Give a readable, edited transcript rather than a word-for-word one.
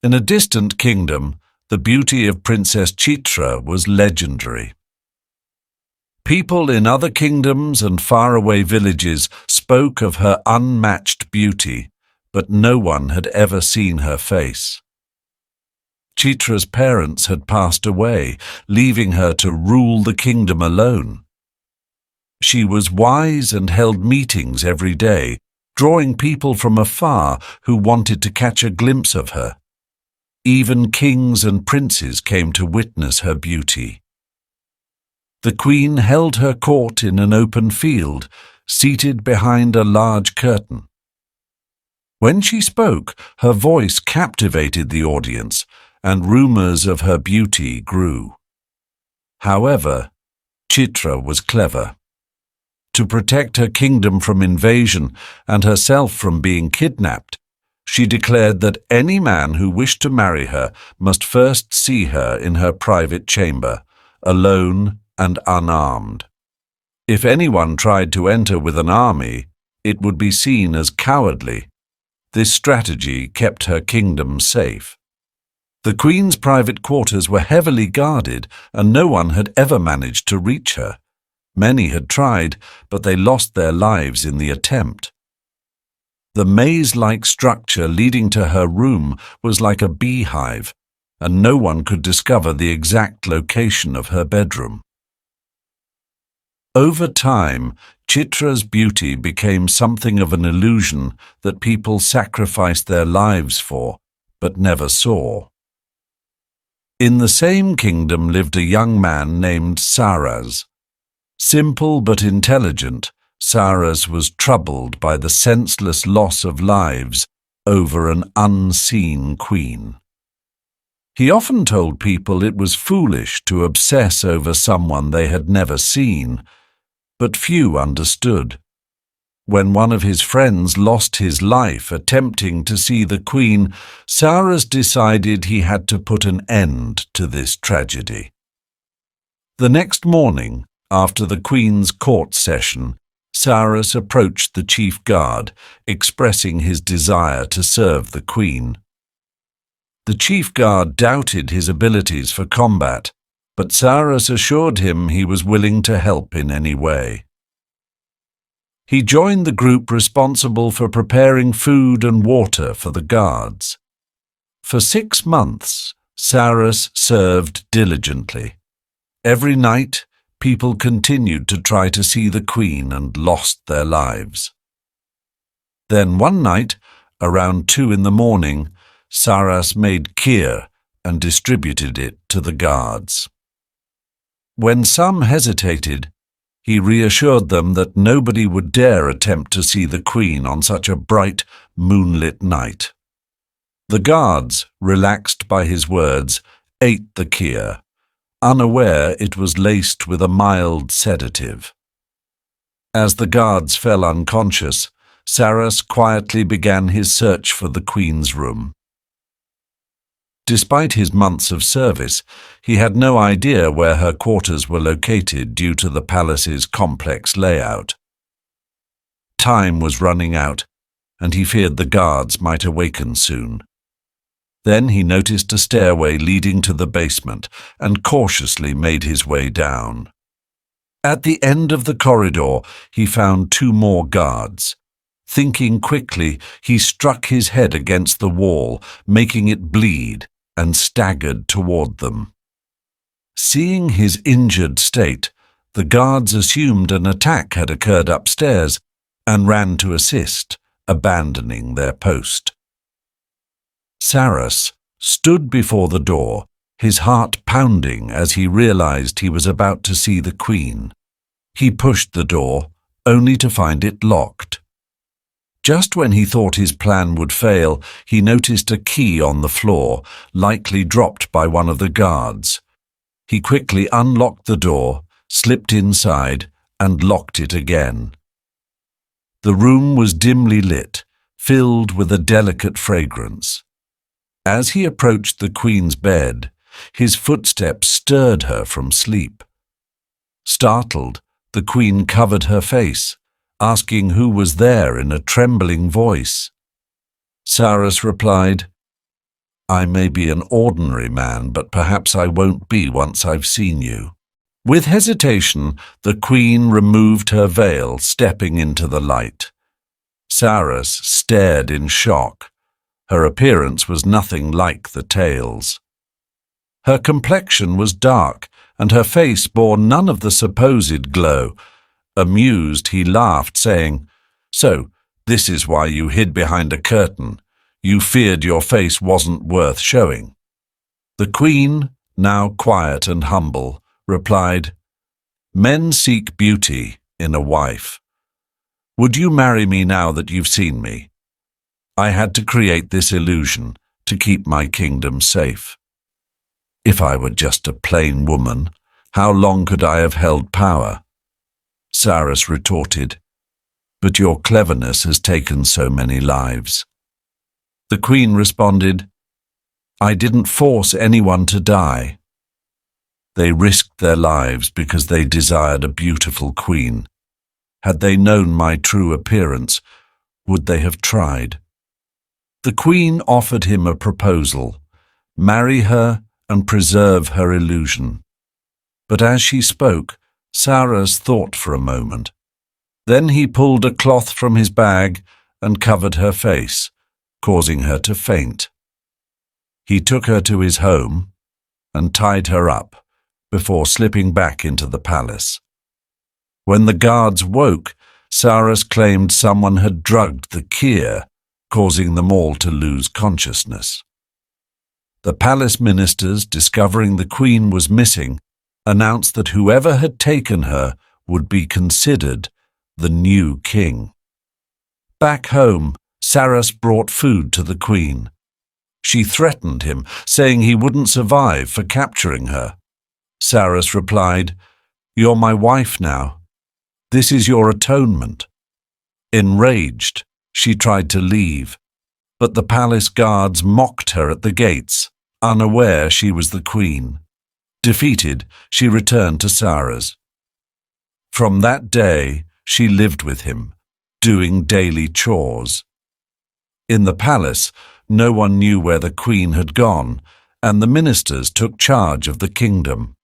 In a distant kingdom, the beauty of Princess Chitra was legendary. People in other kingdoms and faraway villages spoke of her unmatched beauty, but no one had ever seen her face. Chitra's parents had passed away, leaving her to rule the kingdom alone. She was wise and held meetings every day, drawing people from afar who wanted to catch a glimpse of her. Even kings and princes came to witness her beauty. The queen held her court in an open field, seated behind a large curtain. When she spoke, her voice captivated the audience, and rumors of her beauty grew. However, Chitra was clever. To protect her kingdom from invasion and herself from being kidnapped, she declared that any man who wished to marry her must first see her in her private chamber, alone and unarmed. If anyone tried to enter with an army, it would be seen as cowardly. This strategy kept her kingdom safe. The queen's private quarters were heavily guarded, and no one had ever managed to reach her. Many had tried, but they lost their lives in the attempt. The maze-like structure leading to her room was like a beehive, and no one could discover the exact location of her bedroom. Over time, Chitra's beauty became something of an illusion that people sacrificed their lives for, but never saw. In the same kingdom lived a young man named Saras. Simple but intelligent, Saras was troubled by the senseless loss of lives over an unseen queen. He often told people it was foolish to obsess over someone they had never seen, but few understood. When one of his friends lost his life attempting to see the queen, Saras decided he had to put an end to this tragedy. The next morning, after the queen's court session, Saras approached the chief guard, expressing his desire to serve the queen. The chief guard doubted his abilities for combat, but Saras assured him he was willing to help in any way. He joined the group responsible for preparing food and water for the guards. For 6 months, Saras served diligently. Every night, people continued to try to see the queen and lost their lives. Then one night, around 2 in the morning, Saras made kheer and distributed it to the guards. When some hesitated, he reassured them that nobody would dare attempt to see the queen on such a bright, moonlit night. The guards, relaxed by his words, ate the kheer, unaware it was laced with a mild sedative. As the guards fell unconscious, Saras quietly began his search for the queen's room. Despite his months of service, he had no idea where her quarters were located due to the palace's complex layout. Time was running out, and he feared the guards might awaken soon. Then he noticed a stairway leading to the basement and cautiously made his way down. At the end of the corridor, he found 2 more guards. Thinking quickly, he struck his head against the wall, making it bleed, and staggered toward them. Seeing his injured state, the guards assumed an attack had occurred upstairs and ran to assist, abandoning their post. Saras stood before the door, his heart pounding as he realized he was about to see the queen. He pushed the door, only to find it locked. Just when he thought his plan would fail, he noticed a key on the floor, likely dropped by one of the guards. He quickly unlocked the door, slipped inside, and locked it again. The room was dimly lit, filled with a delicate fragrance. As he approached the queen's bed, his footsteps stirred her from sleep. Startled, the queen covered her face, asking who was there in a trembling voice. Saras replied, I may be an ordinary man, but perhaps I won't be once I've seen you." With hesitation, the queen removed her veil, stepping into the light. Cyrus stared in shock. Her appearance was nothing like the tales. Her complexion was dark, and her face bore none of the supposed glow. Amused, he laughed, saying, "So, this is why you hid behind a curtain. You feared your face wasn't worth showing." The queen, now quiet and humble, replied, "Men seek beauty in a wife. Would you marry me now that you've seen me? I had to create this illusion to keep my kingdom safe. If I were just a plain woman, how long could I have held power?" Cyrus retorted, "But your cleverness has taken so many lives." The queen responded, "I didn't force anyone to die. They risked their lives because they desired a beautiful queen. Had they known my true appearance, would they have tried?" The queen offered him a proposal: marry her and preserve her illusion. But as she spoke, Cyrus thought for a moment. Then he pulled a cloth from his bag and covered her face, causing her to faint. He took her to his home and tied her up before slipping back into the palace. When the guards woke, Cyrus claimed someone had drugged the kyr, causing them all to lose consciousness. The palace ministers, discovering the queen was missing, announced that whoever had taken her would be considered the new king. Back home, Cyrus brought food to the queen. She threatened him, saying he wouldn't survive for capturing her. Cyrus replied, "You're my wife now. This is your atonement." Enraged, she tried to leave, but the palace guards mocked her at the gates, unaware she was the queen. Defeated, she returned to Cyrus. From that day, she lived with him, doing daily chores. In the palace, no one knew where the queen had gone, and the ministers took charge of the kingdom.